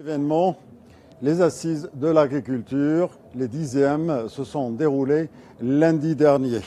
Événement, les assises de l'agriculture, les 10e, se sont déroulées lundi dernier.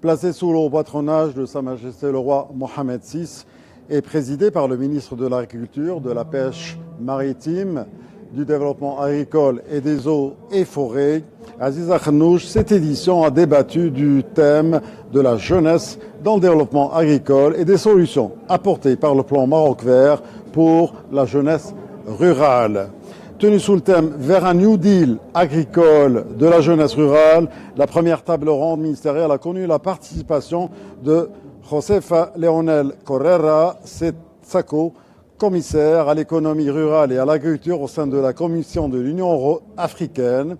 Placé sous le patronage de Sa Majesté le roi Mohamed VI et présidé par le ministre de l'Agriculture, de la Pêche maritime, du Développement agricole et des eaux et forêts, Aziz Akhannouch, cette édition a débattu du thème de la jeunesse dans le développement agricole et des solutions apportées par le plan Maroc Vert pour la jeunesse rurale. Tenue sous le thème vers un New Deal agricole de la jeunesse rurale, la première table ronde ministérielle a connu la participation de Josefa Leonel Correra Setsako, commissaire à l'économie rurale et à l'agriculture au sein de la Commission de l'Union africaine,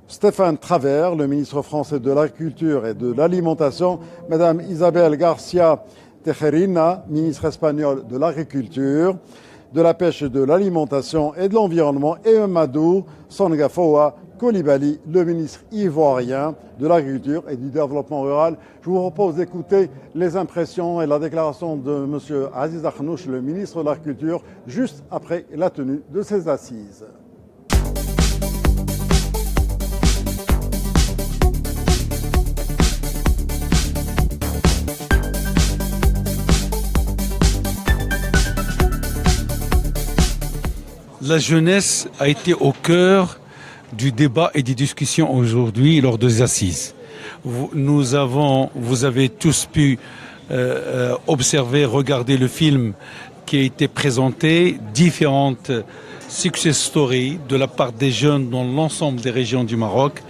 Stéphane Travers, le ministre français de l'Agriculture et de l'Alimentation, Madame Isabel Garcia Tejerina, ministre espagnol de l'Agriculture, de la Pêche et de l'Alimentation et de l'Environnement, et Amadou Songafoa Coulibaly, le ministre ivoirien de l'Agriculture et du Développement rural. Je vous propose d'écouter les impressions et la déclaration de M. Aziz Akhannouch, le ministre de l'Agriculture, juste après la tenue de ces assises. La jeunesse a été au cœur du débat et des discussions aujourd'hui lors des assises. Vous avez tous pu observer, regarder le film qui a été présenté, différentes success stories de la part des jeunes dans l'ensemble des régions du Maroc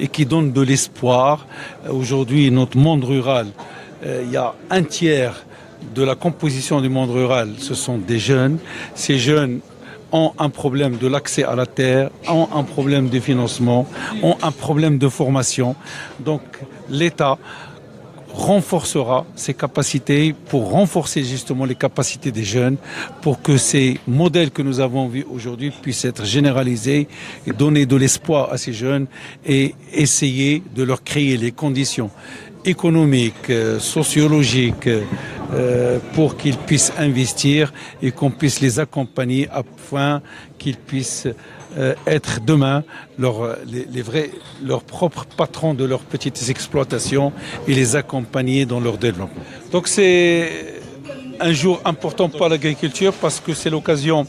et qui donnent de l'espoir. Aujourd'hui, notre monde rural, il y a un tiers de la composition du monde rural, ce sont des jeunes. Ces jeunes ont un problème de l'accès à la terre, ont un problème de financement, ont un problème de formation. Donc l'État renforcera ses capacités pour renforcer justement les capacités des jeunes, pour que ces modèles que nous avons vus aujourd'hui puissent être généralisés et donner de l'espoir à ces jeunes et essayer de leur créer les conditions économiques, sociologiques, pour qu'ils puissent investir et qu'on puisse les accompagner afin qu'ils puissent être demain leurs propres patrons de leurs petites exploitations et les accompagner dans leur développement. Donc c'est un jour important pour l'agriculture parce que c'est l'occasion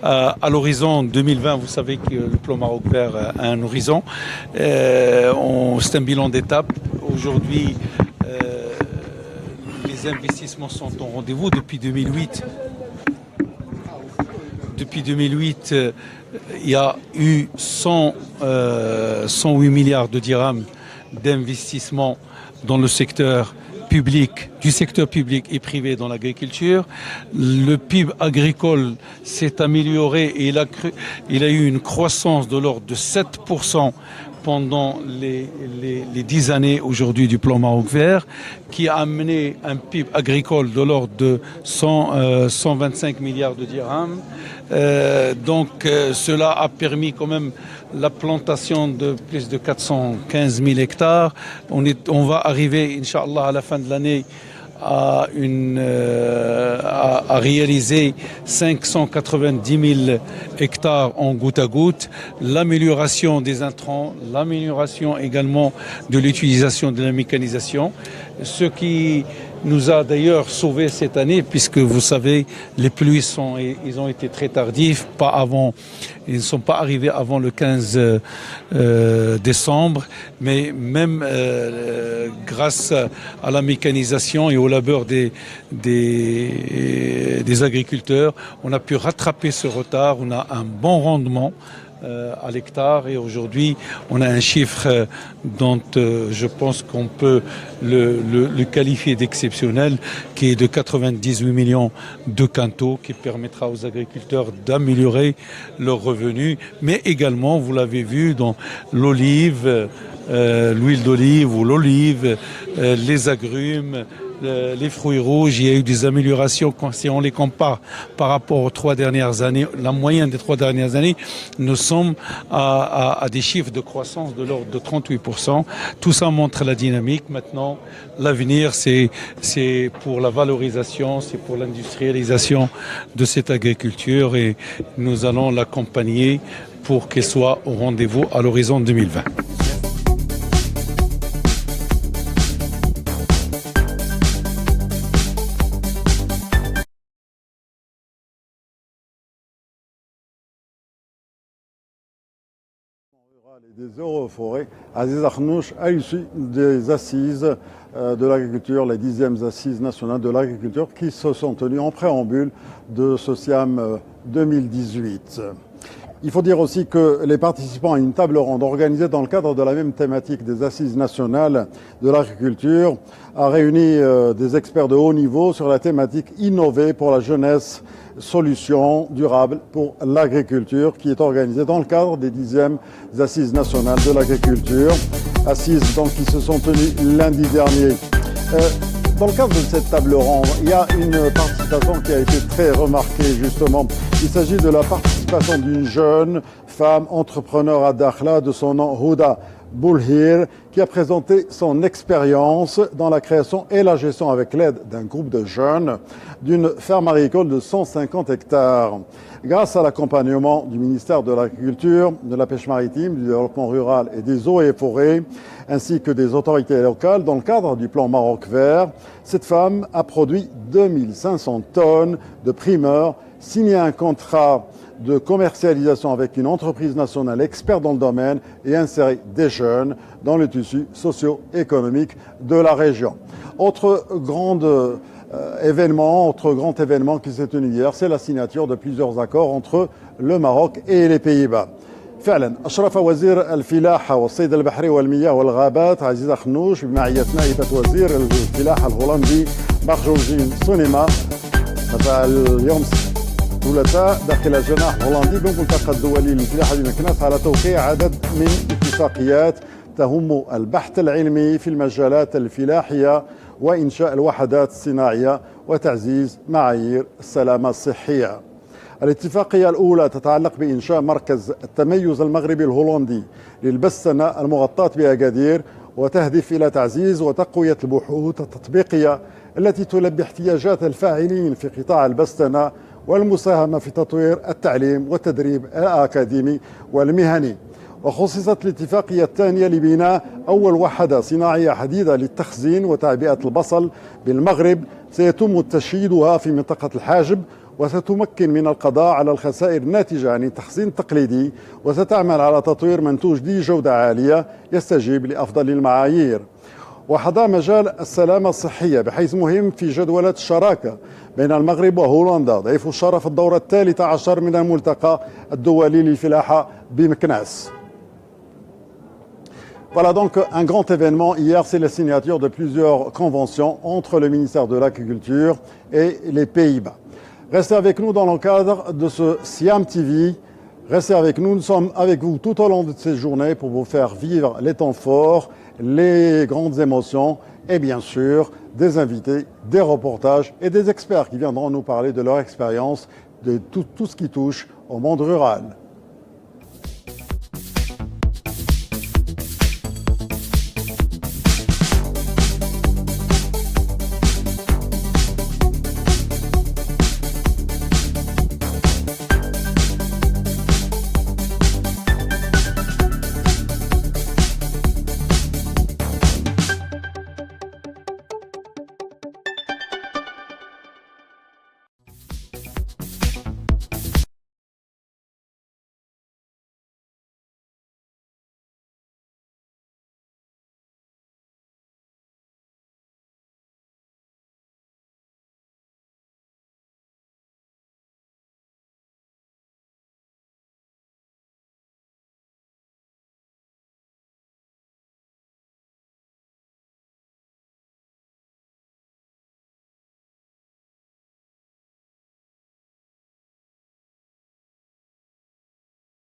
à l'horizon 2020, vous savez que le plan Maroc Vert a un horizon, c'est un bilan d'étape. Aujourd'hui, les investissements sont au rendez-vous depuis 2008. Depuis 2008, il y a eu 108 milliards de dirhams d'investissement dans le secteur public, du secteur public et privé dans l'agriculture. Le PIB agricole s'est amélioré et il a eu une croissance de l'ordre de 7% pendant les 10 années aujourd'hui du plan Maroc Vert, qui a amené un PIB agricole de l'ordre de 125 milliards de dirhams. Cela a permis quand même la plantation de plus de 415 000 hectares. On va arriver, Inch'Allah, à la fin de l'année à réaliser 590 000 hectares en goutte à goutte, l'amélioration des intrants, l'amélioration également de l'utilisation de la mécanisation, ce qui nous a d'ailleurs sauvés cette année, puisque vous savez, les pluies ils ont été très tardifs, ils ne sont pas arrivés avant le 15 décembre, mais même grâce à la mécanisation et au labeur des agriculteurs, on a pu rattraper ce retard, on a un bon rendement à l'hectare et aujourd'hui on a un chiffre dont je pense qu'on peut le qualifier d'exceptionnel, qui est de 98 millions de quintaux, qui permettra aux agriculteurs d'améliorer leurs revenus, mais également, vous l'avez vu, dans l'olive, l'huile d'olive ou l'olive, les agrumes, les fruits rouges, il y a eu des améliorations. Si on les compare par rapport aux 3 dernières années, la moyenne des 3 dernières années, nous sommes à des chiffres de croissance de l'ordre de 38%. Tout ça montre la dynamique. Maintenant, l'avenir, c'est pour la valorisation, c'est pour l'industrialisation de cette agriculture et nous allons l'accompagner pour qu'elle soit au rendez-vous à l'horizon 2020. Et des eaux-forêts, Aziz Akhnouch a issu des assises de l'agriculture, les 10e assises nationales de l'agriculture qui se sont tenues en préambule de ce SIAM 2018. Il faut dire aussi que les participants à une table ronde organisée dans le cadre de la même thématique des assises nationales de l'agriculture a réuni des experts de haut niveau sur la thématique innover pour la jeunesse, solutions durables pour l'agriculture qui est organisée dans le cadre des 10e assises nationales de l'agriculture, assises donc qui se sont tenues lundi dernier. Dans le cadre de cette table ronde, il y a une participation qui a été très remarquée justement. Il s'agit de la participation d'une jeune femme entrepreneur à Dakhla de son nom Houda Boulhir qui a présenté son expérience dans la création et la gestion avec l'aide d'un groupe de jeunes d'une ferme agricole de 150 hectares. Grâce à l'accompagnement du ministère de l'Agriculture, de la Pêche maritime, du Développement rural et des eaux et forêts, ainsi que des autorités locales, dans le cadre du plan Maroc Vert, cette femme a produit 2500 tonnes de primeurs, signé un contrat de commercialisation avec une entreprise nationale experte dans le domaine et insérer des jeunes dans le tissu socio-économique de la région. Autre grand événement qui s'est tenu hier, c'est la signature de plusieurs accords entre le Maroc et les Pays-Bas. فعلا أشرف وزير الفلاحة والصيد البحري والمياه والغابات عزيز أخنوش بمعية نائبة وزير الفلاحة الهولندي مارجورجين سونيما مساء اليوم الثلاثاء داخل الجناح الهولندي بالملتقى الدولي للفلاحة بمكناس على توقيع عدد من اتفاقيات تهم البحث العلمي في المجالات الفلاحية وإنشاء الوحدات الصناعية وتعزيز معايير السلامة الصحية. الاتفاقية الأولى تتعلق بإنشاء مركز التميز المغربي الهولندي للبستنة المغطاة بأكادير وتهدف إلى تعزيز وتقوية البحوث التطبيقية التي تلبي احتياجات الفاعلين في قطاع البستنة والمساهمة في تطوير التعليم والتدريب الأكاديمي والمهني. وخصصت الاتفاقية الثانية لبناء أول وحدة صناعية حديثة للتخزين وتعبئة البصل بالمغرب سيتم تشييدها في منطقة الحاجب وستمكن من القضاء على الخسائر الناتجة عن التخزين التقليدي وستعمل على تطوير منتوج ذي جودة عالية يستجيب لأفضل المعايير. وحظى مجال السلامة الصحية بحيث مهم في جدولة الشراكة بين المغرب وهولندا ضيف الشرف الدورة الثالثة عشر من الملتقى الدولي للفلاحة بمكناس. Voilà donc un grand événement. Hier, c'est la signature de plusieurs conventions entre le ministère de l'Agriculture et les Pays-Bas. Restez avec nous dans le cadre de ce SIAM TV. Restez avec nous. Nous sommes avec vous tout au long de ces journées pour vous faire vivre les temps forts, les grandes émotions et bien sûr des invités, des reportages et des experts qui viendront nous parler de leur expérience, de tout ce qui touche au monde rural.